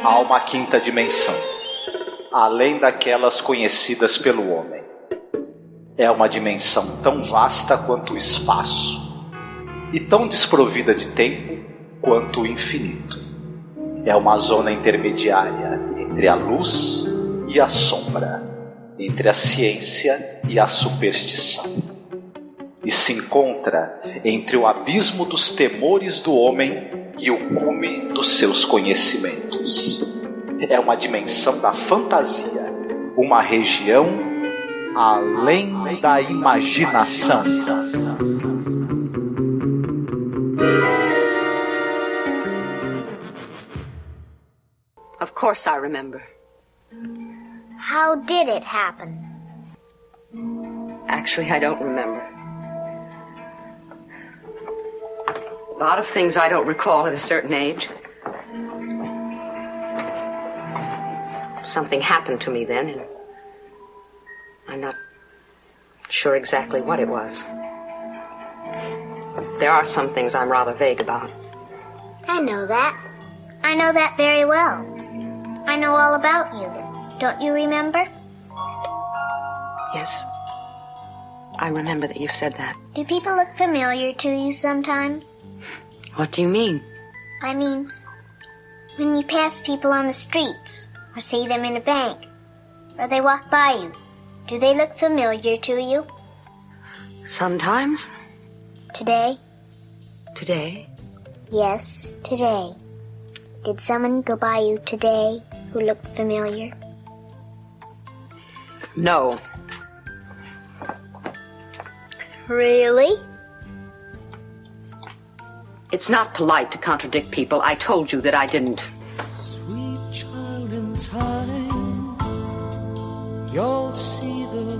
Há uma quinta dimensão, além daquelas conhecidas pelo homem. É uma dimensão tão vasta quanto o espaço, e tão desprovida de tempo quanto o infinito. É uma zona intermediária entre a luz e a sombra, entre a ciência e a superstição. E se encontra entre o abismo dos temores do homem e o cume dos seus conhecimentos. É uma dimensão da fantasia, uma região além da imaginação. Of course I remember. How did it happen? Actually, I don't remember. A lot of things I don't recall at a certain age. Something happened to me then, and I'm not sure exactly what it was. There are some things I'm rather vague about. I know that. I know that very well. I know all about you. Don't you remember? Yes. I remember that you said that. Do people look familiar to you sometimes? What do you mean? I mean, when you pass people on the streets, or see them in a bank, or they walk by you, do they look familiar to you? Sometimes. Today? Today? Yes, today. Did someone go by you today who looked familiar? No. Really? It's not polite to contradict people. I told you that I didn't. Sweet child in time, you'll see the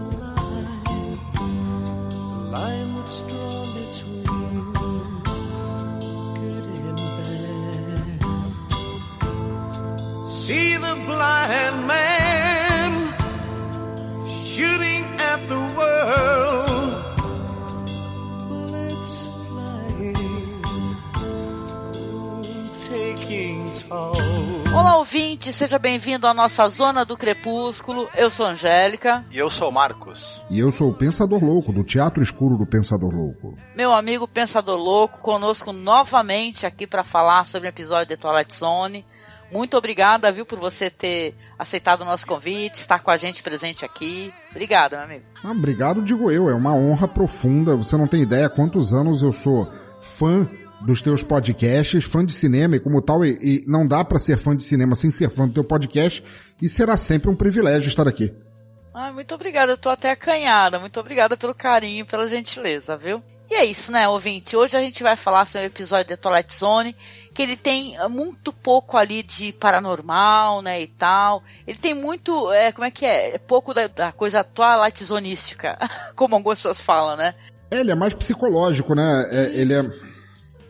line that's drawn between good and bad. See the blind man shooting at the world, bullets flying, taking toll. Olá, ouvinte, seja bem-vindo à nossa Zona do Crepúsculo. Eu sou Angélica. E eu sou Marcos. E eu sou o Pensador Louco, do Teatro Escuro do Pensador Louco. Meu amigo Pensador Louco, conosco novamente aqui para falar sobre o episódio de Twilight Zone. Muito obrigada, viu, por você ter aceitado o nosso convite, estar com a gente presente aqui. Obrigada, meu amigo. Obrigado, digo eu. É uma honra profunda. Você não tem ideia quantos anos eu sou fã dos teus podcasts, fã de cinema e como tal, e não dá pra ser fã de cinema sem ser fã do teu podcast, e será sempre um privilégio estar aqui. Muito obrigada, eu tô até acanhada. Muito obrigada pelo carinho, pela gentileza, viu? E é isso, né, ouvinte? Hoje a gente vai falar sobre o episódio de Twilight Zone, que ele tem muito pouco ali de paranormal, né, e tal. Ele tem muito, pouco da coisa Twilight Zonística, como algumas pessoas falam, né? Ele é mais psicológico, né? Ele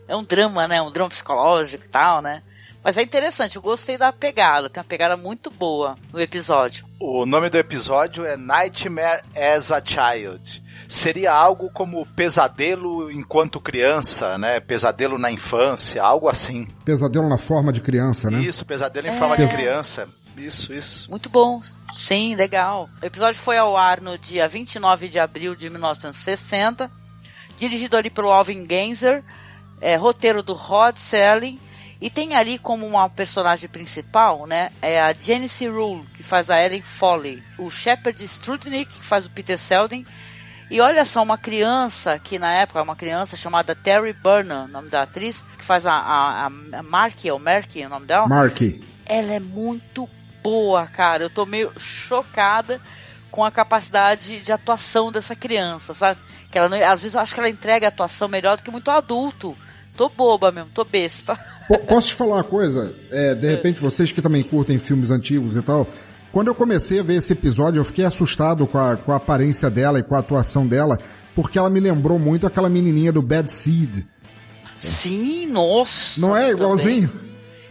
é um drama, né? Um drama psicológico e tal, né? Mas é interessante, eu gostei da pegada. Tem uma pegada muito boa no episódio. O nome do episódio é Nightmare as a Child. Seria algo como pesadelo enquanto criança, né? Pesadelo na infância, algo assim. Pesadelo na forma de criança, né? Isso, pesadelo em forma de criança. Isso. Muito bom. Sim, legal. O episódio foi ao ar no dia 29 de abril de 1960. Dirigido ali pelo Alvin Genser. Roteiro do Rod Serling. E tem ali como uma personagem principal, né, a Janice Rule, que faz a Ellen Foley, o Shepard Strudnick, que faz o Peter Selden, e olha só, uma criança, que na época uma criança chamada Terry Burnham, o nome da atriz, que faz a Marky, ou Marky, o nome dela? Marky. Ela é muito boa, cara, eu tô meio chocada com a capacidade de atuação dessa criança, sabe? Que ela, às vezes eu acho que ela entrega a atuação melhor do que muito adulto. Tô boba mesmo, tô besta. Posso te falar uma coisa? De repente, vocês que também curtem filmes antigos e tal, quando eu comecei a ver esse episódio, eu fiquei assustado com a aparência dela e com a atuação dela, porque ela me lembrou muito aquela menininha do Bad Seed. Sim, nossa. Não é igualzinho? Também.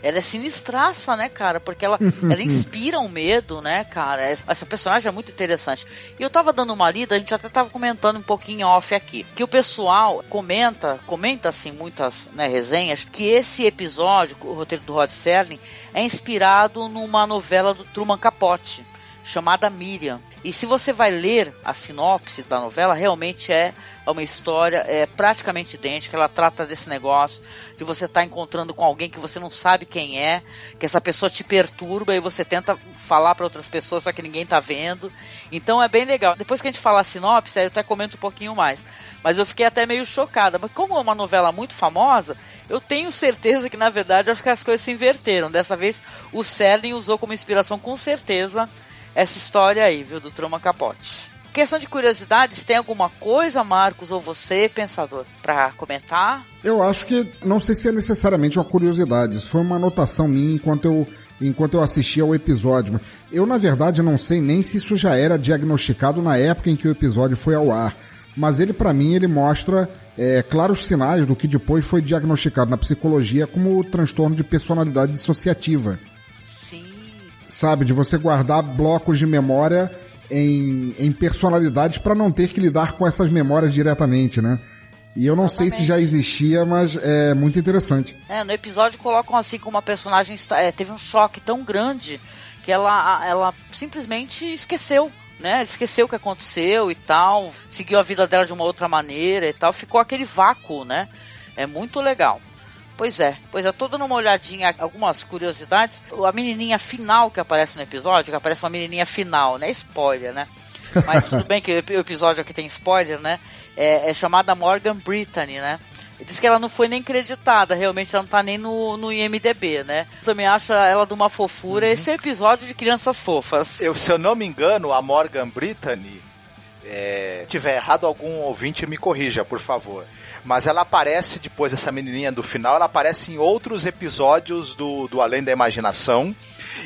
Ela é sinistraça, né, cara? Porque ela inspira um medo, né, cara? Essa personagem é muito interessante. E eu tava dando uma lida, a gente até tava comentando um pouquinho off aqui, que o pessoal comenta assim, muitas, né, resenhas, que esse episódio, o roteiro do Rod Serling, é inspirado numa novela do Truman Capote, chamada Miriam. E se você vai ler a sinopse da novela, realmente é uma história praticamente idêntica. Ela trata desse negócio de você estar encontrando com alguém que você não sabe quem é, que essa pessoa te perturba e você tenta falar para outras pessoas, só que ninguém tá vendo. Então é bem legal. Depois que a gente falar a sinopse, aí eu até comento um pouquinho mais. Mas eu fiquei até meio chocada. Mas como é uma novela muito famosa, eu tenho certeza que, na verdade, acho que as coisas se inverteram. Dessa vez, o Serling usou como inspiração, com certeza, essa história aí, viu, do Truman Capote. Questão de curiosidades, tem alguma coisa, Marcos, ou você, pensador, para comentar? Eu acho que, não sei se é necessariamente uma curiosidade, isso foi uma anotação minha enquanto eu assistia ao episódio. Eu, na verdade, não sei nem se isso já era diagnosticado na época em que o episódio foi ao ar, mas ele, para mim, ele mostra claros sinais do que depois foi diagnosticado na psicologia como o transtorno de personalidade dissociativa. Sabe, de você guardar blocos de memória em personalidades para não ter que lidar com essas memórias diretamente, né? E eu não sei se já existia, mas é muito interessante. No episódio colocam assim como uma personagem teve um choque tão grande que ela simplesmente esqueceu, né? Esqueceu o que aconteceu e tal, seguiu a vida dela de uma outra maneira e tal, ficou aquele vácuo, né? É muito legal. Pois é, tô dando uma olhadinha, algumas curiosidades. A menininha final que aparece no episódio, que aparece uma menininha final, né? Spoiler, né? Mas tudo bem que o episódio aqui tem spoiler, né? É chamada Morgan Brittany, né? Diz que ela não foi nem creditada, realmente ela não tá nem no IMDB, né? Eu também acho ela de uma fofura. Esse é um episódio de crianças fofas. Se eu não me engano, a Morgan Brittany, se tiver errado, algum ouvinte me corrija, por favor. Mas ela aparece, depois dessa menininha do final, ela aparece em outros episódios do Além da Imaginação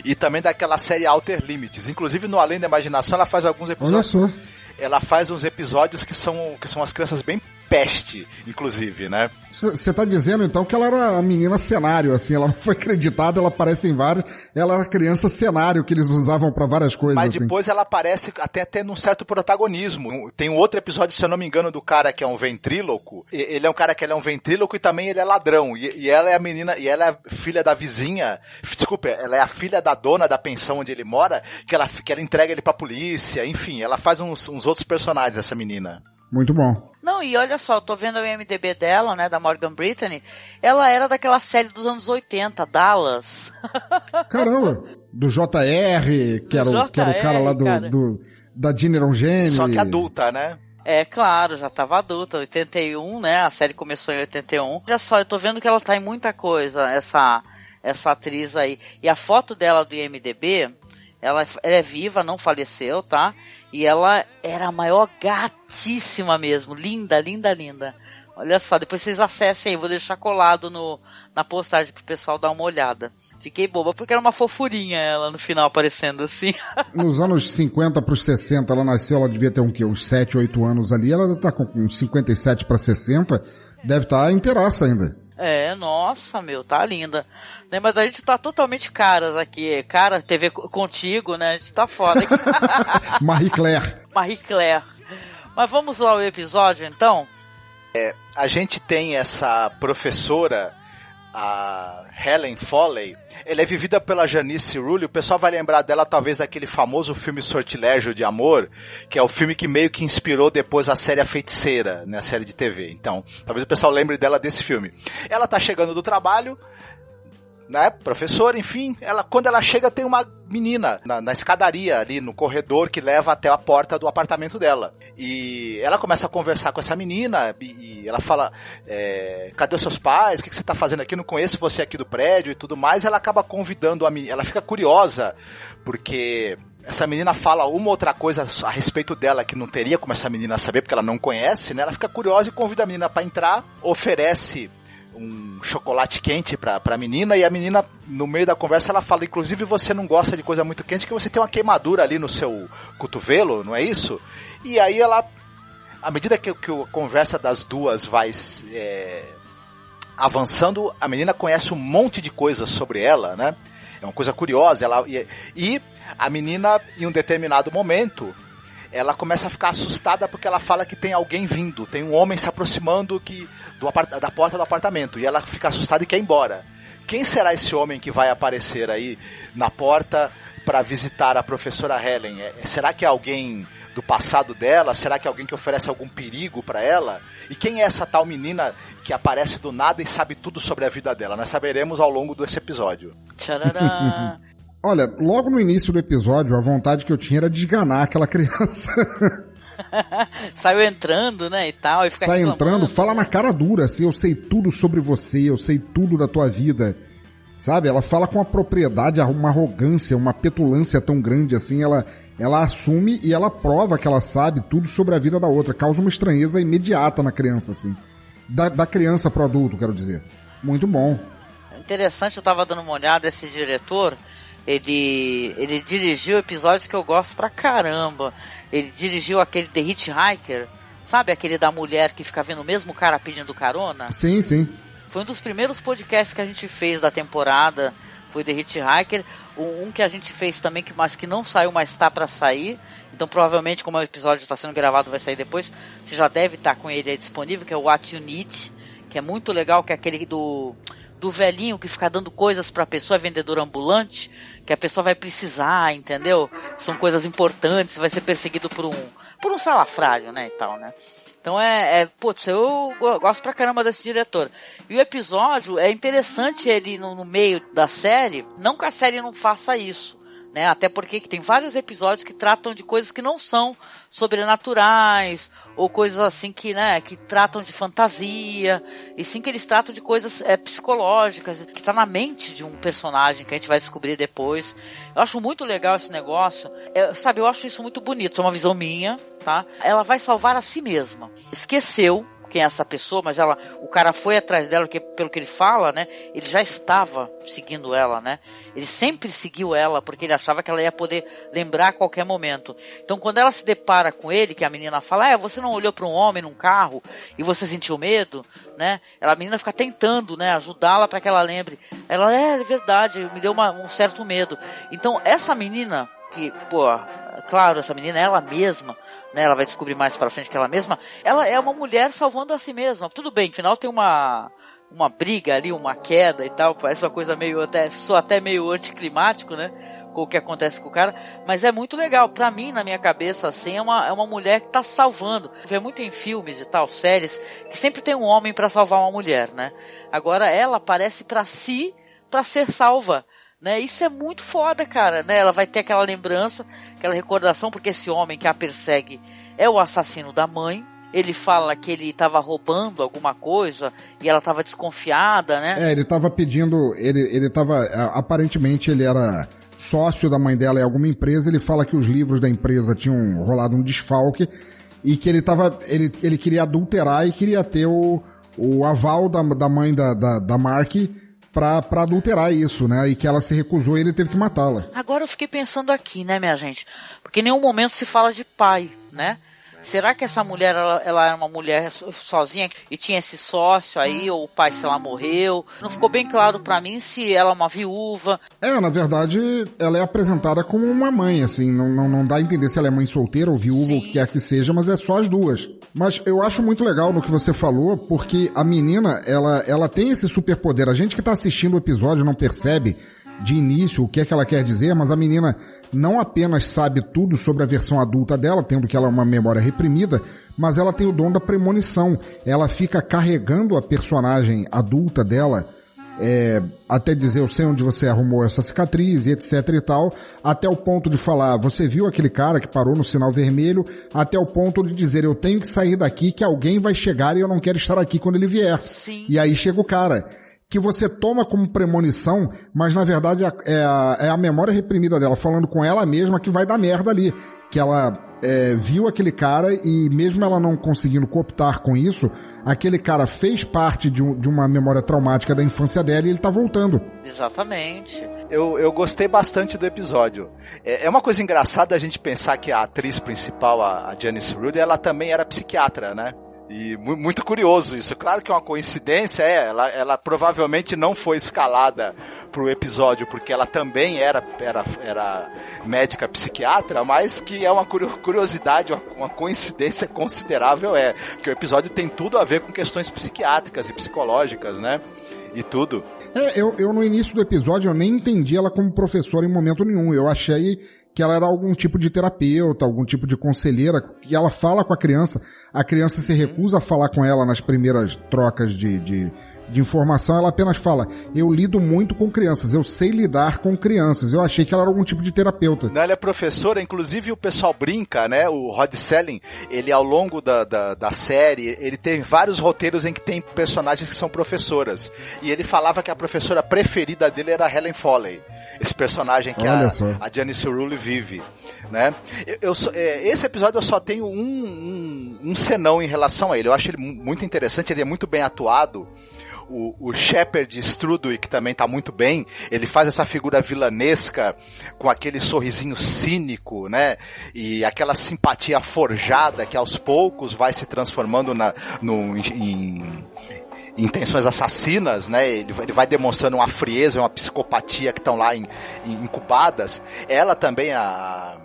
e também daquela série Outer Limits. Inclusive no Além da Imaginação ela faz alguns episódios. Olha só. Ela faz uns episódios que são as crianças bem peste, inclusive, né? Você tá dizendo, então, que ela era a menina cenário, assim, ela não foi acreditada, ela aparece em várias, ela era criança cenário que eles usavam pra várias coisas. Mas assim. Depois ela aparece até num certo protagonismo. Tem um outro episódio, se eu não me engano, do cara que é um ventríloco. Ele é um cara que ele é um ventríloco e também ele é ladrão. E ela é a menina, e ela é filha da vizinha, desculpa, ela é a filha da dona da pensão onde ele mora, que ela entrega ele pra polícia, enfim, ela faz uns outros personagens, essa menina. Muito bom. Não, e olha só, eu tô vendo o IMDB dela, né, da Morgan Brittany, ela era daquela série dos anos 80, Dallas. Caramba, do JR, que era o cara lá da General Gene. Só que adulta, né? É, claro, já tava adulta, 81, né, a série começou em 81. Olha só, eu tô vendo que ela tá em muita coisa, essa atriz aí. E a foto dela do IMDB, ela é viva, não faleceu, tá? E ela era a maior gatíssima mesmo. Linda, linda, linda. Olha só, depois vocês acessem aí. Vou deixar colado na postagem pro pessoal dar uma olhada. Fiquei boba, porque era uma fofurinha ela no final aparecendo assim. Nos anos 50 pros 60, ela nasceu, ela devia ter uns 7, 8 anos ali. Ela deve estar com uns 57 para 60. Deve estar inteiraça ainda. Nossa, meu, tá linda. Né, mas a gente tá totalmente caras aqui. Cara, TV contigo, né? A gente tá foda aqui. Marie Claire. Mas vamos lá ao episódio, então? A gente tem essa professora, a Helen Foley. Ela é vivida pela Janice Rulli. O pessoal vai lembrar dela talvez daquele famoso filme Sortilégio de Amor, que é o filme que meio que inspirou depois a série A Feiticeira, né, a série de TV. Então, talvez o pessoal lembre dela desse filme. Ela tá chegando do trabalho, né, professora, enfim, quando ela chega tem uma menina na escadaria ali no corredor que leva até a porta do apartamento dela, e ela começa a conversar com essa menina e ela fala, cadê os seus pais, o que você tá fazendo aqui, não conheço você aqui do prédio e tudo mais. Ela acaba convidando a menina, ela fica curiosa porque essa menina fala uma outra coisa a respeito dela que não teria como essa menina saber, porque ela não conhece, né? Ela fica curiosa e convida a menina pra entrar, oferece um chocolate quente pra menina, e a menina, no meio da conversa, ela fala, inclusive você não gosta de coisa muito quente, que você tem uma queimadura ali no seu cotovelo, não é isso? E aí ela, à medida que a conversa das duas vai avançando, a menina conhece um monte de coisas sobre ela, né? É uma coisa curiosa. E a menina, em um determinado momento, ela começa a ficar assustada porque ela fala que tem alguém vindo, tem um homem se aproximando da porta do apartamento, e ela fica assustada e quer ir embora. Quem será esse homem que vai aparecer aí na porta para visitar a professora Helen? Será que é alguém do passado dela? Será que é alguém que oferece algum perigo para ela? E quem é essa tal menina que aparece do nada e sabe tudo sobre a vida dela? Nós saberemos ao longo desse episódio. Tcharará. Olha, logo no início do episódio, a vontade que eu tinha era de esganar aquela criança. Saiu entrando, né, e tal. E fica sai reclamando. entrando, fala na cara dura, assim, eu sei tudo sobre você, eu sei tudo da tua vida. Sabe, ela fala com uma propriedade, uma arrogância, uma petulância tão grande assim, ela assume e ela prova que ela sabe tudo sobre a vida da outra, causa uma estranheza imediata na criança, assim. Da criança pro adulto, quero dizer. Muito bom. Interessante, eu tava dando uma olhada, esse diretor, ele dirigiu episódios que eu gosto pra caramba. Ele dirigiu aquele The Hitchhiker, sabe aquele da mulher que fica vendo o mesmo cara pedindo carona? Sim, sim. Foi um dos primeiros podcasts que a gente fez da temporada, foi The Hitchhiker. Um que a gente fez também, mas que não saiu, mas tá pra sair. Então provavelmente, como o episódio está sendo gravado, vai sair depois. Você já deve estar com ele aí disponível, que é o What You Need, que é muito legal, que é aquele do velhinho que fica dando coisas pra pessoa, é vendedor ambulante, que a pessoa vai precisar, entendeu? São coisas importantes, vai ser perseguido por um salafrário, né, e tal, né? Então putz, eu gosto pra caramba desse diretor. E o episódio é interessante ele no meio da série, não que a série não faça isso, né? Até porque tem vários episódios que tratam de coisas que não são sobrenaturais, ou coisas assim que, né, que tratam de fantasia, e sim que eles tratam de coisas psicológicas, que tá na mente de um personagem que a gente vai descobrir depois. Eu acho muito legal esse negócio, sabe, eu acho isso muito bonito, é uma visão minha, tá? Ela vai salvar a si mesma. Esqueceu quem é essa pessoa, mas o cara foi atrás dela, porque, pelo que ele fala, né, ele já estava seguindo ela, né? Ele sempre seguiu ela, porque ele achava que ela ia poder lembrar a qualquer momento. Então, quando ela se depara com ele, que a menina fala, você não olhou para um homem num carro e você sentiu medo, né? A menina fica tentando, né, ajudá-la para que ela lembre. Ela, é verdade, me deu um certo medo. Então, essa menina, que, claro, essa menina é ela mesma, né, ela vai descobrir mais pra frente que ela mesma, ela é uma mulher salvando a si mesma. Tudo bem, no final tem uma briga ali, uma queda e tal, parece uma coisa até meio anticlimático, né, com o que acontece com o cara, mas é muito legal. Pra mim, na minha cabeça, assim, é uma mulher que tá salvando. Vê muito em filmes e tal, séries, que sempre tem um homem pra salvar uma mulher, né. Agora ela aparece pra si, pra ser salva, né? Isso é muito foda, cara, né? Ela vai ter aquela lembrança, aquela recordação, porque esse homem que a persegue é o assassino da mãe. Ele fala que ele estava roubando alguma coisa e ela estava desconfiada, né? Ele estava pedindo, aparentemente ele era sócio da mãe dela em alguma empresa. Ele fala que os livros da empresa tinham rolado um desfalque e que ele queria adulterar e queria ter o aval da mãe da Mark pra adulterar isso, né? E que ela se recusou e ele teve que matá-la. Agora eu fiquei pensando aqui, né, minha gente? Porque em nenhum momento se fala de pai, né? Será que essa mulher, ela era uma mulher sozinha e tinha esse sócio aí, ou o pai, sei lá, morreu? Não ficou bem claro pra mim se ela é uma viúva. Na verdade, ela é apresentada como uma mãe, assim, não dá a entender se ela é mãe solteira ou viúva, ou o que quer que seja, mas é só as duas. Mas eu acho muito legal no que você falou, porque a menina, ela tem esse superpoder. A gente que tá assistindo o episódio não percebe de início o que é que ela quer dizer, mas a menina não apenas sabe tudo sobre a versão adulta dela, tendo que ela é uma memória reprimida, mas ela tem o dom da premonição. Ela fica carregando a personagem adulta dela, até dizer, eu sei onde você arrumou essa cicatriz e etc e tal, até o ponto de falar, você viu aquele cara que parou no sinal vermelho, até o ponto de dizer, eu tenho que sair daqui que alguém vai chegar e eu não quero estar aqui quando ele vier. Sim. E aí chega o cara, que você toma como premonição, mas na verdade é a memória reprimida dela, falando com ela mesma que vai dar merda ali. Que ela viu aquele cara e mesmo ela não conseguindo cooptar com isso, aquele cara fez parte de uma memória traumática da infância dela e ele tá voltando. Exatamente. Eu gostei bastante do episódio. É uma coisa engraçada a gente pensar que a atriz principal, a Janice Ruddy, ela também era psiquiatra, né? E muito curioso isso. Claro que é uma coincidência, ela provavelmente não foi escalada pro episódio porque ela também era médica psiquiatra, mas que é uma curiosidade, uma coincidência considerável, que o episódio tem tudo a ver com questões psiquiátricas e psicológicas, né? E tudo. Eu no início do episódio eu nem entendi ela como professora em momento nenhum. Eu achei que ela era algum tipo de terapeuta, algum tipo de conselheira, e ela fala com a criança se recusa a falar com ela nas primeiras trocas de informação, ela apenas fala, eu lido muito com crianças, eu sei lidar com crianças. Eu achei que ela era algum tipo de terapeuta. Não, ela é professora, inclusive o pessoal brinca, né, o Rod Serling, ele ao longo da série, ele tem vários roteiros em que tem personagens que são professoras, e ele falava que a professora preferida dele era a Helen Foley, esse personagem que a Janice Rulli vive, né? Esse episódio eu só tenho um senão em relação a ele. Eu acho ele muito interessante, ele é muito bem atuado. O Shepard Strudwick também tá muito bem. Ele faz essa figura vilanesca com aquele sorrisinho cínico, né? E aquela simpatia forjada que aos poucos vai se transformando em intenções assassinas, né? Ele vai demonstrando uma frieza e uma psicopatia que estão lá incubadas. Ela também, a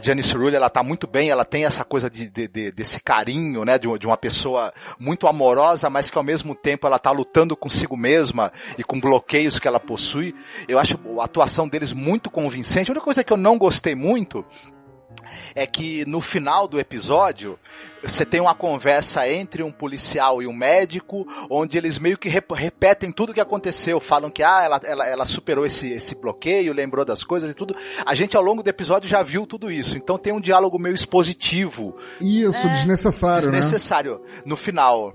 Janice Rulli, ela tá muito bem, ela tem essa coisa desse carinho, né? De uma pessoa muito amorosa, mas que ao mesmo tempo ela tá lutando consigo mesma e com bloqueios que ela possui. Eu acho a atuação deles muito convincente. A única coisa que eu não gostei muito é que no final do episódio você tem uma conversa entre um policial e um médico, onde eles meio que repetem tudo o que aconteceu, falam que ela superou esse bloqueio, lembrou das coisas e tudo. A gente ao longo do episódio já viu tudo isso, então tem um diálogo meio expositivo. Isso, desnecessário, né? No final.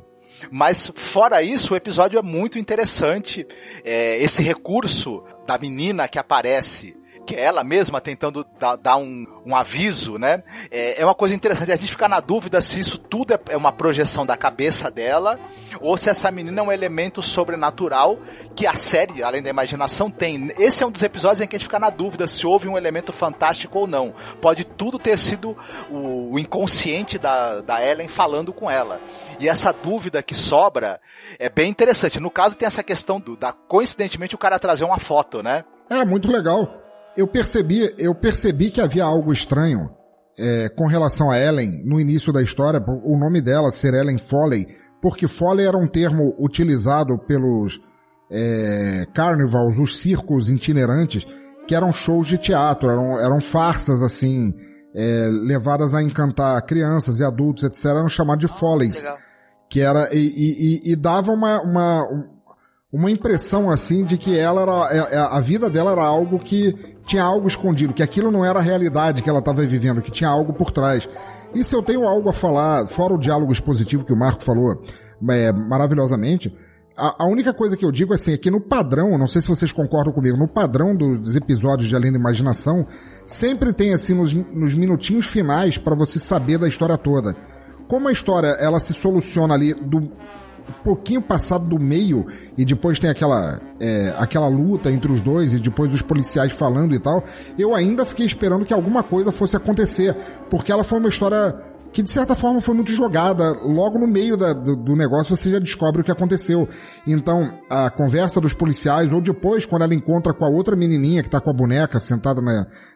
Mas fora isso, o episódio é muito interessante. Esse recurso da menina que aparece, que é ela mesma tentando dar um aviso, né? É uma coisa interessante. A gente fica na dúvida se isso tudo é uma projeção da cabeça dela ou se essa menina é um elemento sobrenatural que a série, além da imaginação, tem. Esse é um dos episódios em que a gente fica na dúvida se houve um elemento fantástico ou não. Pode tudo ter sido o inconsciente da Ellen falando com ela. E essa dúvida que sobra é bem interessante. No caso, tem essa questão coincidentemente, o cara trazer uma foto, né? É, muito legal. Eu percebi que havia algo estranho com relação a Ellen no início da história, o nome dela ser Ellen Foley, porque Foley era um termo utilizado pelos carnivals, os circos itinerantes, que eram shows de teatro, eram farsas assim, levadas a encantar crianças e adultos, etc. Eram chamados de Foleys, que era e dava uma impressão assim de que ela a vida dela era algo que tinha algo escondido, que aquilo não era a realidade que ela estava vivendo, que tinha algo por trás. E se eu tenho algo a falar, fora o diálogo expositivo que o Marco falou maravilhosamente, a única coisa que eu digo assim, é que no padrão, não sei se vocês concordam comigo, no padrão dos episódios de Além da Imaginação, sempre tem assim nos minutinhos finais para você saber da história toda. Como a história ela se soluciona ali do pouquinho passado do meio e depois tem aquela luta entre os dois e depois os policiais falando e tal, eu ainda fiquei esperando que alguma coisa fosse acontecer, porque ela foi uma história que de certa forma foi muito jogada. Logo no meio do negócio você já descobre o que aconteceu. Então a conversa dos policiais, ou depois quando ela encontra com a outra menininha que tá com a boneca sentada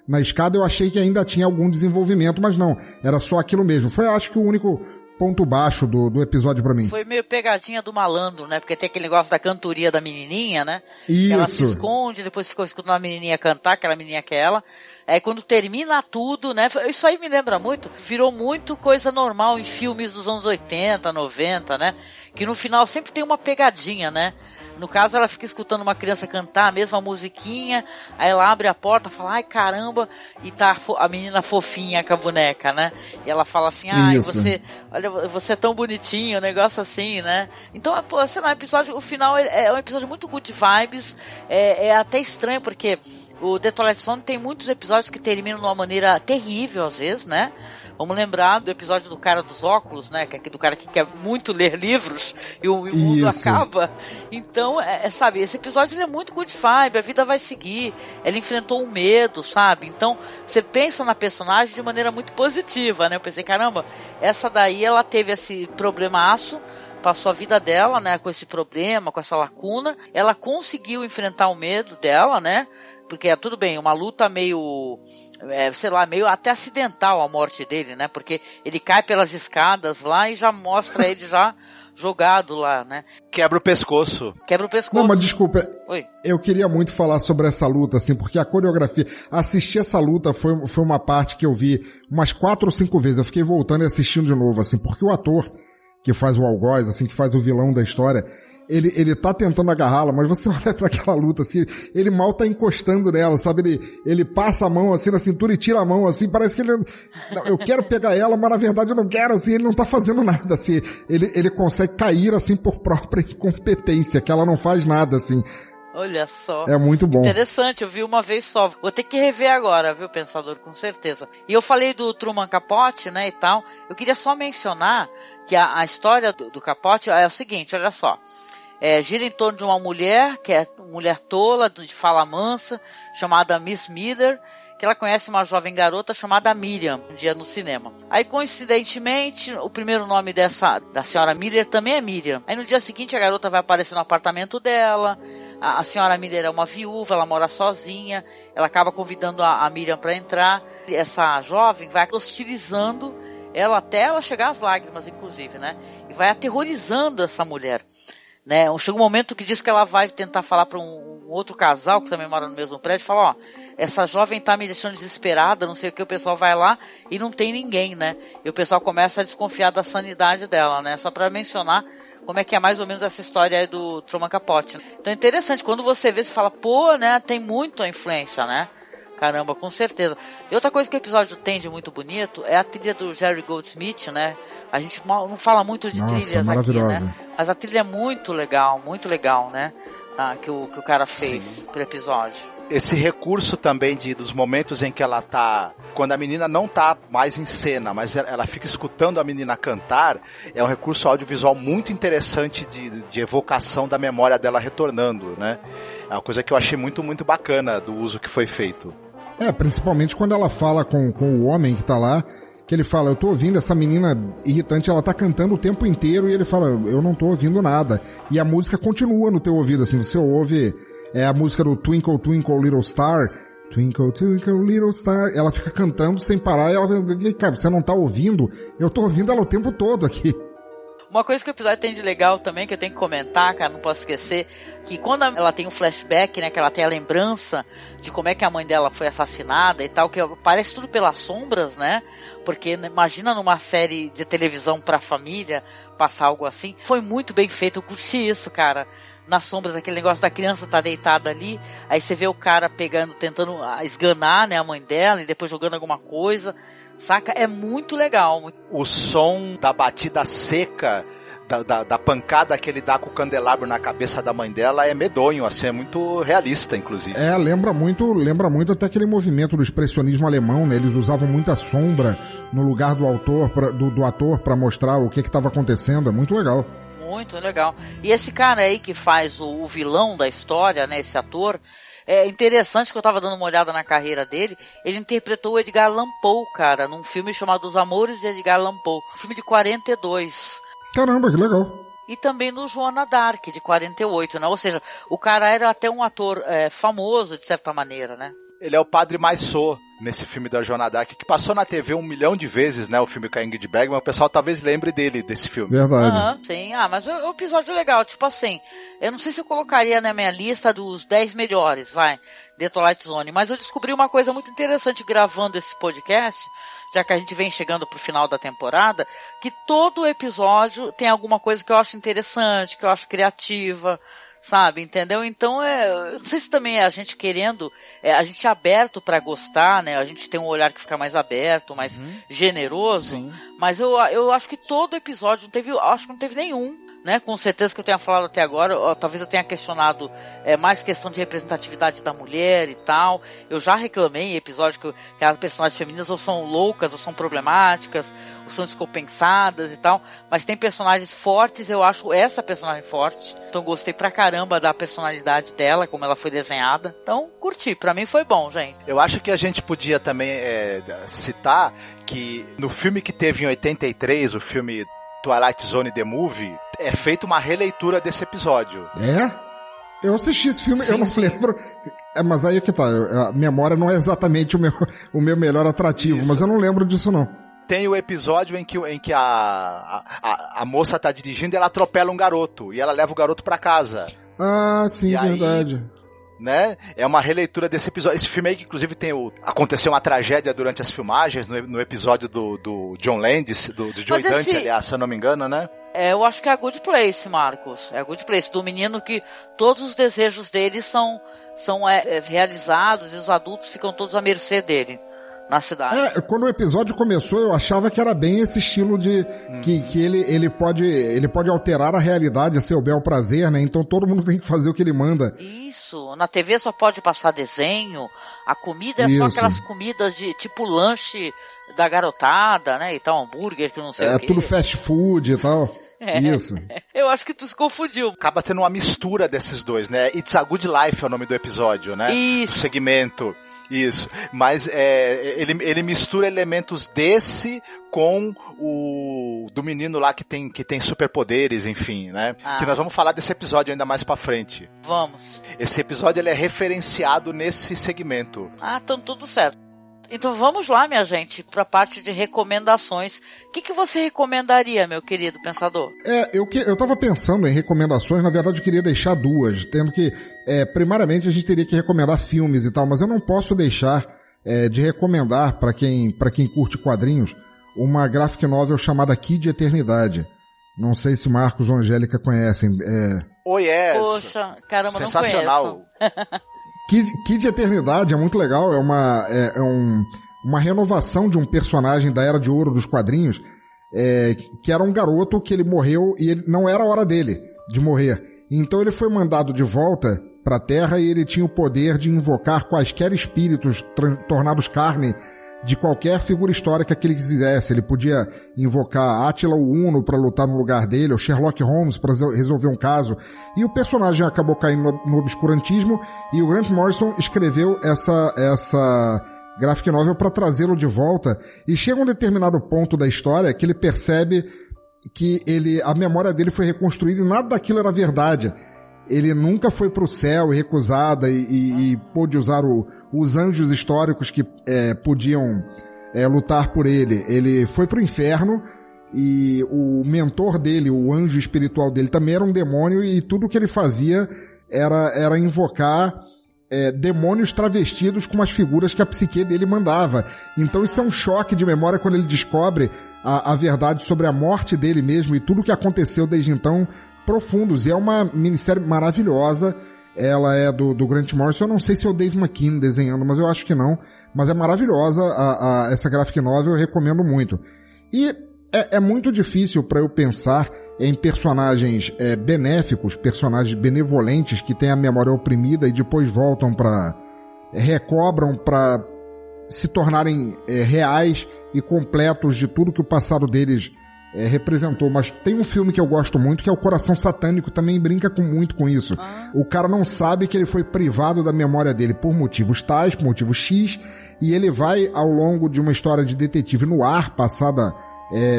na escada, eu achei que ainda tinha algum desenvolvimento, mas não, era só aquilo mesmo. Foi, acho que, o único ponto baixo do episódio pra mim. Foi meio pegadinha do malandro, né? Porque tem aquele negócio da cantoria da menininha, né? Isso. Que ela se esconde, depois ficou escutando a menininha cantar, aquela menininha que é ela. Aí quando termina tudo, né? Isso aí me lembra muito, virou muito coisa normal em filmes dos anos 80, 90, né? Que no final sempre tem uma pegadinha, né? No caso, ela fica escutando uma criança cantar a mesma musiquinha, aí ela abre a porta, fala, ai caramba, e tá a menina fofinha com a boneca, né? E ela fala assim, ai, você é tão bonitinho, um negócio assim, né? Então, sei lá, o final é um episódio muito good vibes, é até estranho, porque O The Twilight Zone tem muitos episódios que terminam de uma maneira terrível, às vezes, né? Vamos lembrar do episódio do cara dos óculos, né? Que é do cara que quer muito ler livros e o mundo acaba. Então, sabe, esse episódio ele é muito good vibe, a vida vai seguir. Ela enfrentou um medo, sabe? Então, você pensa na personagem de maneira muito positiva, né? Eu pensei, caramba, essa daí ela teve esse problemaço, passou a vida dela, né? Com esse problema, com essa lacuna. Ela conseguiu enfrentar o medo dela, né? Porque tudo bem, uma luta meio, sei lá, meio até acidental a morte dele, né? Porque ele cai pelas escadas lá e já mostra ele já jogado lá, né? Quebra o pescoço. Não, mas desculpa, Oi. Eu queria muito falar sobre essa luta, assim, porque a coreografia, assistir essa luta foi uma parte que eu vi umas 4 ou 5 vezes, eu fiquei voltando e assistindo de novo, assim, porque o ator que faz o algoz, assim, que faz o vilão da história, ele tá tentando agarrá-la, mas você olha pra aquela luta, assim, ele mal tá encostando nela, sabe? Ele passa a mão, assim, na cintura e tira a mão, assim, parece que ele... Não, eu quero pegar ela, mas na verdade eu não quero, assim, ele não tá fazendo nada, assim. Ele consegue cair, assim, por própria incompetência, que ela não faz nada, assim. Olha só. É muito bom. Interessante, eu vi uma vez só. Vou ter que rever agora, viu, Pensador, com certeza. E eu falei do Truman Capote, né, e tal. Eu queria só mencionar que a história do Capote é o seguinte, olha só. Gira em torno de uma mulher, que é uma mulher tola, de fala mansa, chamada Miss Miller, que ela conhece uma jovem garota chamada Miriam, um dia no cinema. Aí, coincidentemente, o primeiro nome da senhora Miller também é Miriam. Aí, no dia seguinte, a garota vai aparecer no apartamento dela. A senhora Miller é uma viúva, ela mora sozinha. Ela acaba convidando a Miriam para entrar. Essa jovem vai hostilizando ela até ela chegar às lágrimas, inclusive, né? E vai aterrorizando essa mulher. Né? Chega um momento que diz que ela vai tentar falar para um outro casal que também mora no mesmo prédio, fala, ó, essa jovem tá me deixando desesperada, não sei o que, o pessoal vai lá e não tem ninguém, né? E o pessoal começa a desconfiar da sanidade dela, né? Só para mencionar como é que é mais ou menos essa história aí do Truman Capote. Então é interessante, quando você vê, você fala, pô, né, tem muita influência, né? Caramba, com certeza. E outra coisa que o episódio tem de muito bonito é a trilha do Jerry Goldsmith, né? A gente não fala muito de trilhas aqui, né? Mas a trilha é muito legal, né? Que o cara fez pro episódio. Esse recurso também dos momentos em que ela tá... Quando a menina não tá mais em cena, mas ela fica escutando a menina cantar, é um recurso audiovisual muito interessante de evocação da memória dela retornando, né? É uma coisa que eu achei muito, muito bacana do uso que foi feito. Principalmente quando ela fala com o homem que tá lá, que ele fala, eu tô ouvindo essa menina irritante, ela tá cantando o tempo inteiro, e ele fala, eu não tô ouvindo nada. E a música continua no teu ouvido, assim, você ouve a música do Twinkle, Twinkle, Little Star, Twinkle, Twinkle, Little Star, ela fica cantando sem parar, e ela vem cá, você não tá ouvindo? Eu tô ouvindo ela o tempo todo aqui. Uma coisa que o episódio tem de legal também, que eu tenho que comentar, cara, não posso esquecer, que quando ela tem um flashback, né, que ela tem a lembrança de como é que a mãe dela foi assassinada e tal, que parece tudo pelas sombras, né, porque imagina numa série de televisão pra família passar algo assim, foi muito bem feito, eu curti isso, cara, nas sombras, aquele negócio da criança tá deitada ali, aí você vê o cara tentando esganar, né, a mãe dela, e depois jogando alguma coisa, saca? É muito legal. O som da batida seca, da pancada que ele dá com o candelabro na cabeça da mãe dela é medonho, assim, é muito realista, inclusive. Lembra muito até aquele movimento do expressionismo alemão, né? Eles usavam muita sombra no lugar do ator para mostrar o que estava acontecendo, é muito legal. Muito legal. E esse cara aí que faz o vilão da história, né, esse ator, é interessante que eu tava dando uma olhada na carreira dele, ele interpretou o Edgar Allan Poe, cara, num filme chamado Os Amores de Edgar Allan Poe, um filme de 42. Caramba, que legal. E também no Joana d'Arc, de 48, né? Ou seja, o cara era até um ator famoso, de certa maneira, né? Ele é o Padre Maissot nesse filme da Joana d'Arc, que passou na TV 1 milhão de vezes, né? O filme com a Ingrid Bergman, o pessoal talvez lembre desse filme. Verdade. Sim, mas o episódio é legal, tipo assim, eu não sei se eu colocaria na minha lista dos 10 melhores, The Twilight Zone, mas eu descobri uma coisa muito interessante gravando esse podcast, já que a gente vem chegando pro final da temporada, que todo episódio tem alguma coisa que eu acho interessante, que eu acho criativa, sabe, entendeu? Então, eu não sei se também é a gente querendo, a gente é aberto pra gostar, né? A gente tem um olhar que fica mais aberto, mais generoso, mas eu acho que todo episódio, acho que não teve nenhum né? Com certeza que eu tenha falado até agora, talvez eu tenha questionado mais questão de representatividade da mulher e tal. Eu já reclamei em episódio que as personagens femininas ou são loucas, ou são problemáticas, ou são descompensadas e tal, mas tem personagens fortes, eu acho essa personagem forte, então gostei pra caramba da personalidade dela, como ela foi desenhada, então curti, pra mim foi bom, gente. Eu acho que a gente podia também citar que no filme que teve em 83, o filme Twilight Zone The Movie, é feita uma releitura desse episódio. Eu assisti esse filme, eu não lembro. Mas aí é que tá, a memória não é exatamente o meu melhor atrativo, mas eu não lembro disso não. Tem o episódio em que a moça tá dirigindo e ela atropela um garoto, e ela leva o garoto pra casa. Ah, sim, e verdade. Aí, né? É uma releitura desse episódio. Esse filme aí que inclusive aconteceu uma tragédia durante as filmagens, no episódio do John Landis, do Joey Dante, aliás, se eu não me engano, né? Eu acho que é a Good Place, Marcos. É a Good Place, do menino que todos os desejos dele são realizados e os adultos ficam todos à mercê dele na cidade. Quando o episódio começou, eu achava que era bem esse estilo de que ele pode alterar a realidade a seu bel prazer, né? Então todo mundo tem que fazer o que ele manda. Isso, na TV só pode passar desenho, a comida é só aquelas comidas de tipo lanche da garotada, né? E tal, hambúrguer que não sei o quê. É tudo fast food e tal. Isso. Eu acho que tu se confundiu. Acaba tendo uma mistura desses dois, né? It's a Good Life é o nome do episódio, né? Isso. O segmento. Isso, mas ele mistura elementos desse com o do menino lá que tem superpoderes, enfim, né? Que nós vamos falar desse episódio ainda mais pra frente. Vamos. Esse episódio ele é referenciado nesse segmento. Então tudo certo. Então vamos lá, minha gente, pra parte de recomendações. O que você recomendaria, meu querido pensador? Eu tava pensando em recomendações, na verdade eu queria deixar duas, tendo que, primariamente a gente teria que recomendar filmes e tal, mas eu não posso deixar de recomendar pra quem curte quadrinhos, uma graphic novel chamada Kid Eternidade. Não sei se Marcos ou Angélica conhecem. Oh, yes! Poxa, caramba, sensacional. Não conheço. Kid Eternidade é muito legal, é uma renovação de um personagem da Era de Ouro dos quadrinhos, que era um garoto que ele morreu e não era a hora dele de morrer. Então ele foi mandado de volta para a Terra e ele tinha o poder de invocar quaisquer espíritos tornados carne de qualquer figura histórica que ele quisesse. Ele podia invocar Átila o Uno para lutar no lugar dele, ou Sherlock Holmes para resolver um caso. E o personagem acabou caindo no obscurantismo e o Grant Morrison escreveu essa graphic novel para trazê-lo de volta. E chega um determinado ponto da história que ele percebe que a memória dele foi reconstruída e nada daquilo era verdade. Ele nunca foi para o céu e recusada e pôde usar os anjos históricos que podiam lutar por ele. Ele foi para o inferno e o mentor dele, o anjo espiritual dele, também era um demônio e tudo que ele fazia era invocar demônios travestidos com as figuras que a psique dele mandava. Então isso é um choque de memória quando ele descobre a verdade sobre a morte dele mesmo e tudo que aconteceu desde então, profundos. E é uma minissérie maravilhosa. Ela é do Grant Morrison. Eu não sei se é o Dave McKean desenhando, mas eu acho que não. Mas é maravilhosa essa graphic novel, eu recomendo muito. E é muito difícil para eu pensar em personagens benéficos, personagens benevolentes que têm a memória oprimida e depois voltam recobram para se tornarem reais e completos de tudo que o passado deles representou. Mas tem um filme que eu gosto muito, que é O Coração Satânico, também brinca muito com isso. O cara não sabe que ele foi privado da memória dele por motivos tais, por motivo X, e ele vai, ao longo de uma história de detetive no ar, passada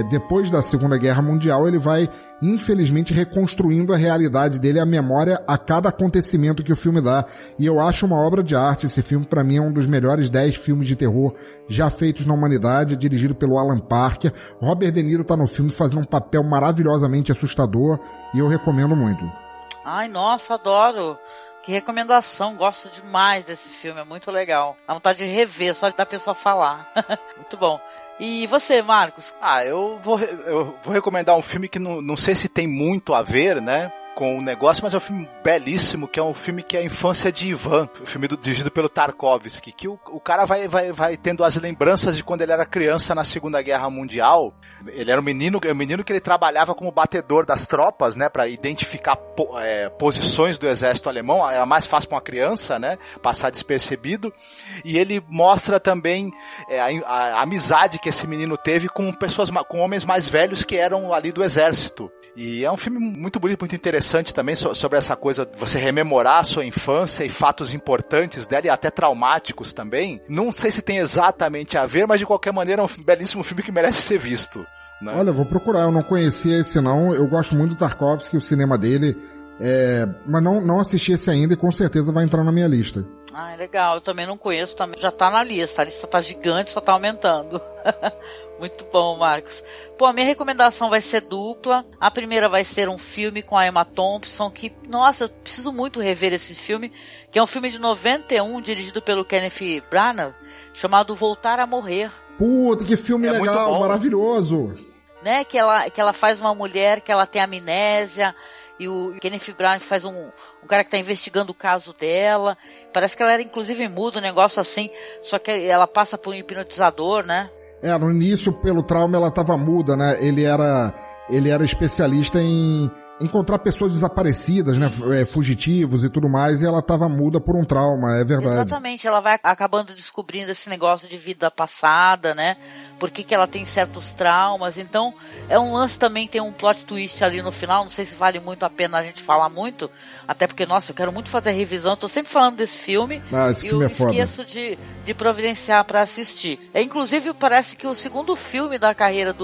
depois da Segunda Guerra Mundial, ele vai, infelizmente, reconstruindo a realidade dele, a memória a cada acontecimento que o filme dá. E eu acho uma obra de arte. Esse filme, para mim, é um dos melhores 10 filmes de terror já feitos na humanidade, dirigido pelo Alan Parker. Robert De Niro tá no filme fazendo um papel maravilhosamente assustador e eu recomendo muito. Ai, nossa, adoro! Que recomendação, gosto demais desse filme, é muito legal. Dá vontade de rever, só da pessoa falar. Muito bom. E você, Marcos? Eu vou recomendar um filme que não sei se tem muito a ver, né? com o negócio, mas é um filme belíssimo, que é um filme que é a infância de Ivan, o filme dirigido pelo Tarkovsky, que o cara vai tendo as lembranças de quando ele era criança na Segunda Guerra Mundial. Ele era um menino que ele trabalhava como batedor das tropas, né, para identificar posições do exército alemão. Era mais fácil para uma criança, né, passar despercebido. E ele mostra também a amizade que esse menino teve com homens mais velhos que eram ali do exército. E é um filme muito bonito, muito interessante também sobre essa coisa de você rememorar a sua infância e fatos importantes dela, e até traumáticos também. Não sei se tem exatamente a ver, mas de qualquer maneira é um belíssimo filme que merece ser visto, né? Olha, vou procurar, eu não conhecia esse não, eu gosto muito do Tarkovsky, o cinema dele, mas não assisti esse ainda e com certeza vai entrar na minha lista. Ah, legal, eu também não conheço, também já tá na lista, a lista tá gigante, só tá aumentando. Muito bom, Marcos. Pô, a minha recomendação vai ser dupla. A primeira vai ser um filme com a Emma Thompson, que, nossa, eu preciso muito rever esse filme, que é um filme de 91, dirigido pelo Kenneth Branagh, chamado Voltar a Morrer. Puta, que filme legal, maravilhoso. Né, que ela faz uma mulher que ela tem amnésia, e o Kenneth Branagh faz um cara que tá investigando o caso dela. Parece que ela era inclusive muda, um negócio assim, só que ela passa por um hipnotizador, né? No início, pelo trauma, ela tava muda, né? Ele era especialista em encontrar pessoas desaparecidas, né? Fugitivos e tudo mais, e ela tava muda por um trauma, é verdade. Exatamente, ela vai acabando descobrindo esse negócio de vida passada, né? Por que ela tem certos traumas. Então, é um lance também, tem um plot twist ali no final, não sei se vale muito a pena a gente falar muito, até porque, nossa, eu quero muito fazer a revisão, tô sempre falando desse filme, esse filme é foda. Esqueço de providenciar pra assistir. Inclusive, parece que o segundo filme da carreira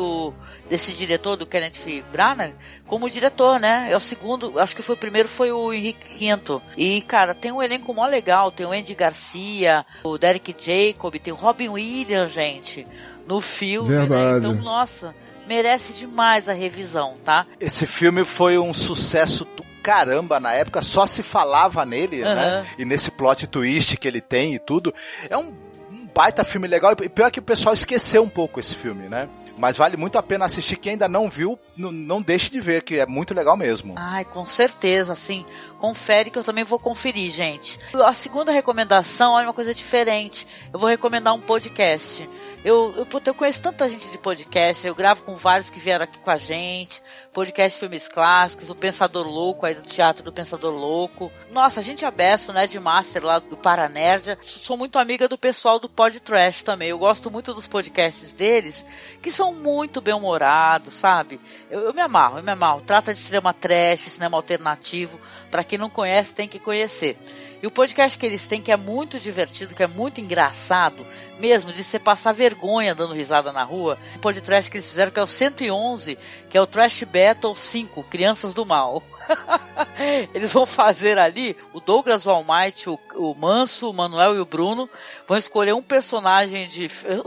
desse diretor, do Kenneth Branagh, como diretor, né? É o segundo, acho que foi o primeiro, foi o Henrique V. E, cara, tem um elenco mó legal, tem o Andy Garcia, o Derek Jacob, tem o Robin Williams, gente, no filme, verdade, né? Então, nossa, merece demais a revisão, tá? Esse filme foi um sucesso do caramba na época, só se falava nele, né? E nesse plot twist que ele tem e tudo. É um baita filme legal, e pior que o pessoal esqueceu um pouco esse filme, né? Mas vale muito a pena assistir. Quem ainda não viu, não deixe de ver, que é muito legal mesmo. Ai, com certeza, assim, confere que eu também vou conferir, gente. A segunda recomendação é uma coisa diferente. Eu vou recomendar um podcast. Eu conheço tanta gente de podcast, eu gravo com vários que vieram aqui com a gente, podcast Filmes Clássicos, o Pensador Louco, aí do Teatro do Pensador Louco. Nossa, a gente é besto, né, de Master lá do Paranerdia. Sou muito amiga do pessoal do Pod Trash também, eu gosto muito dos podcasts deles, que são muito bem-humorados, sabe? Eu me amarro. Trata de cinema trash, cinema alternativo, pra quem não conhece tem que conhecer. E o podcast que eles têm, que é muito divertido, que é muito engraçado, mesmo de você passar vergonha dando risada na rua, o podcast que eles fizeram, que é o 111, que é o Trash Battle 5, Crianças do Mal. Eles vão fazer ali, o Douglas Walmite, o Manso, o Manuel e o Bruno, vão escolher um personagem,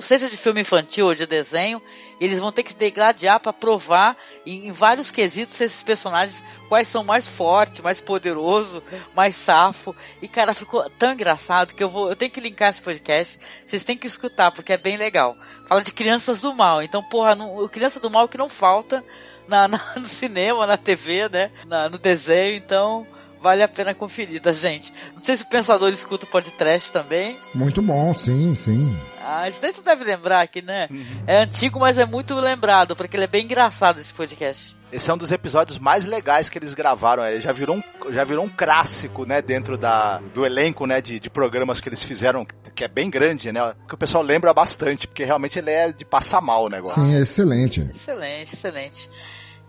seja de filme infantil ou de desenho, e eles vão ter que se degladiar para provar em vários quesitos esses personagens, quais são mais fortes, mais poderoso, mais safo. E cara, ficou tão engraçado que eu tenho que linkar esse podcast, vocês têm que escutar, porque é bem legal. Fala de crianças do mal, então porra, criança do mal que não falta no cinema, na TV, né, no desenho, então vale a pena conferir, tá, gente? Não sei se o Pensador escuta o podcast também. Muito bom, sim. Isso daí tu deve lembrar aqui, né? É antigo, mas é muito lembrado, porque ele é bem engraçado, esse podcast. Esse é um dos episódios mais legais que eles gravaram. Ele já virou um clássico, né, dentro do elenco, né, de programas que eles fizeram, que é bem grande, né, que o pessoal lembra bastante, porque realmente ele é de passar mal o negócio. Sim, é excelente. Excelente.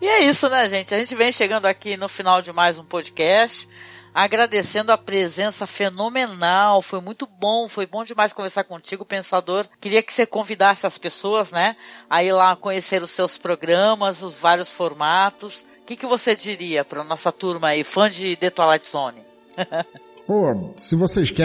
E é isso, né, gente? A gente vem chegando aqui no final de mais um podcast, agradecendo a presença fenomenal, foi muito bom, foi bom demais conversar contigo, Pensador. Queria que você convidasse as pessoas, né, a ir lá conhecer os seus programas, os vários formatos. O que você diria para a nossa turma aí, fã de The Twilight Zone? Pô, se vocês que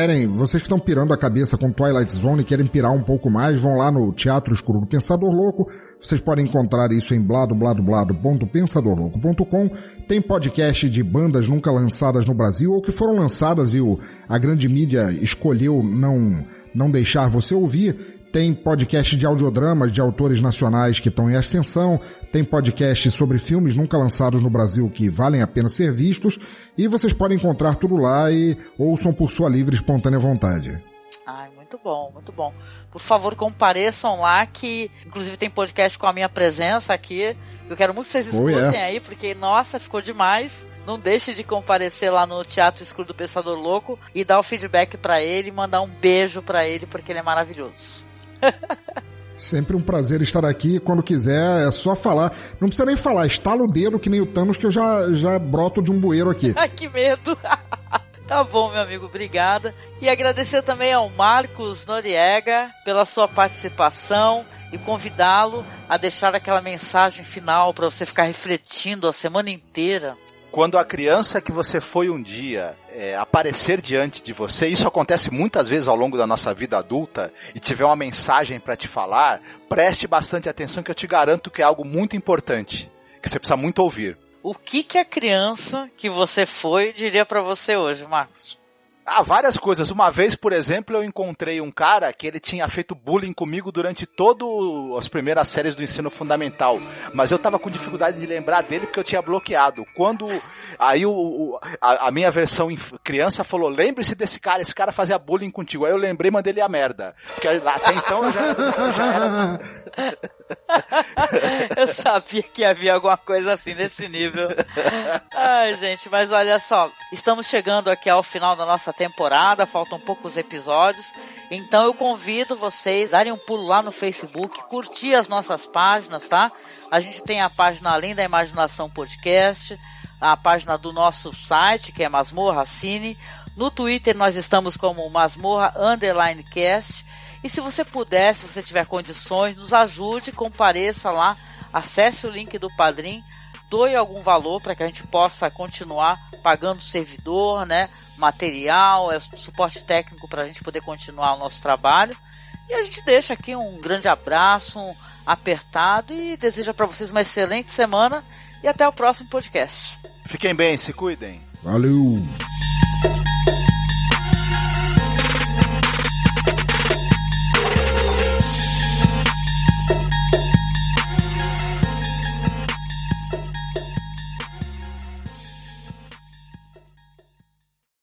estão pirando a cabeça com Twilight Zone e querem pirar um pouco mais, vão lá no Teatro Escuro do Pensador Louco. Vocês podem encontrar isso em bladobladoblado.pensadorlouco.com. Tem podcast de bandas nunca lançadas no Brasil ou que foram lançadas e a grande mídia escolheu não deixar você ouvir. tem podcast de audiodramas de autores nacionais que estão em ascensão, tem podcast sobre filmes nunca lançados no Brasil que valem a pena ser vistos, e vocês podem encontrar tudo lá e ouçam por sua livre e espontânea vontade. Ai, muito bom, muito bom. Por favor, compareçam lá, que inclusive tem podcast com a minha presença aqui. Eu quero muito que vocês escutem aí, porque, nossa, ficou demais. Não deixe de comparecer lá no Teatro Escuro do Pensador Louco e dar o feedback pra ele e mandar um beijo pra ele, porque ele é maravilhoso. Sempre um prazer estar aqui. Quando quiser, é só falar. Não precisa nem falar, estala o dedo que nem o Thanos, que eu já broto de um bueiro aqui. Ai, que medo! Tá bom, meu amigo, obrigada. E agradecer também ao Marcos Noriega pela sua participação e convidá-lo a deixar aquela mensagem final para você ficar refletindo a semana inteira. Quando a criança que você foi um dia aparecer diante de você, isso acontece muitas vezes ao longo da nossa vida adulta, e tiver uma mensagem para te falar, preste bastante atenção, que eu te garanto que é algo muito importante, que você precisa muito ouvir. O que a criança que você foi diria para você hoje, Marcos? Várias coisas. Uma vez, por exemplo, eu encontrei um cara que ele tinha feito bullying comigo durante todas as primeiras séries do ensino fundamental, mas eu tava com dificuldade de lembrar dele porque eu tinha bloqueado. Quando aí a minha versão criança falou, lembre-se desse cara, esse cara fazia bullying contigo. Aí eu lembrei e mandei ele a merda, porque até então eu já era... Eu sabia que havia alguma coisa assim nesse nível. Ai, gente, mas olha só, estamos chegando aqui ao final da nossa temporada, faltam poucos episódios, então eu convido vocês a darem um pulo lá no Facebook, curtir as nossas páginas, tá? A gente tem a página Além da Imaginação Podcast, a página do nosso site, que é Masmorra Cine. No Twitter nós estamos como Masmorra_Cast. E se você puder, se você tiver condições, nos ajude, compareça lá, acesse o link do Padrim, doe algum valor para que a gente possa continuar pagando servidor, né, material, suporte técnico para a gente poder continuar o nosso trabalho. E a gente deixa aqui um grande abraço, apertado, e deseja para vocês uma excelente semana e até o próximo podcast. Fiquem bem, se cuidem. Valeu!